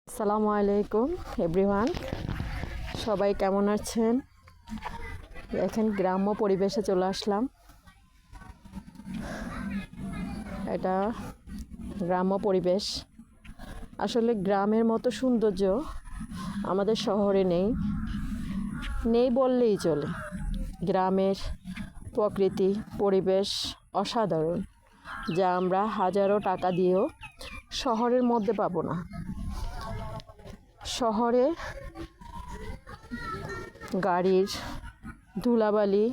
আসসালামু আলাইকুম এভরিওয়ান, সবাই কেমন আছেন? দেখেন গ্রাম্য পরিবেশে চলে আসলাম। এটা গ্রাম্য পরিবেশ। আসলে গ্রামের মতো সৌন্দর্য আমাদের শহরে নেই বললেই চলে। গ্রামের প্রকৃতি পরিবেশ অসাধারণ, যা আমরা হাজারো টাকা দিয়েও শহরের মধ্যে পাবো না। শহরে গাড়ির ধুলাবালি,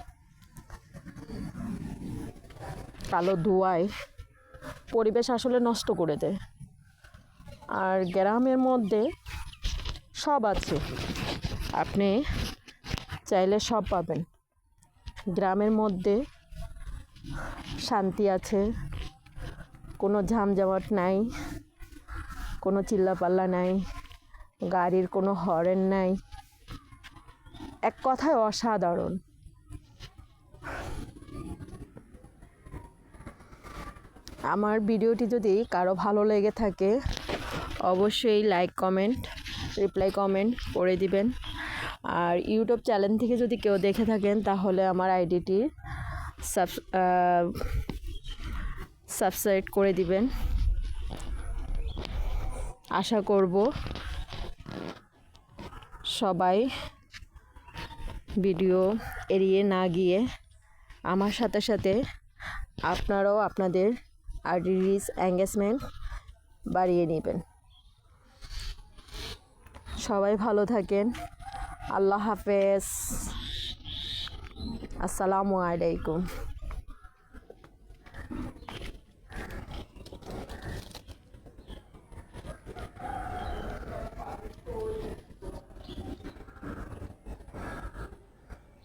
কালো ধোঁয়ায় পরিবেশ আসলে নষ্ট করে দেয়। আর গ্রামের মধ্যে সব আছে, আপনি চাইলে সব পাবেন। গ্রামের মধ্যে শান্তি আছে, কোনো ঝামঝামাট নাই, কোনো চিল্লাপাল্লা নাই, গাড়ির কোনো হর্ন নাই। এক কথায় অসাধারণ। আমার ভিডিওটি যদি কারো ভালো লেগে থাকে অবশ্যই লাইক কমেন্ট রিপ্লাই কমেন্ট করে দিবেন। আর ইউটিউব চ্যানেল থেকে যদি কেউ দেখে থাকেন তাহলে আমার আইডিটি সাবস্ক্রাইব করে দিবেন। আশা করব সবাই ভিডিও এড়িয়ে না গিয়ে আমার সাথে সাথে আপনারাও আপনাদের আইডি রিচ এঙ্গেজমেন্ট বাড়িয়ে নেবেন। সবাই ভালো থাকেন। আল্লাহ হাফেজ। আসসালামু আলাইকুম।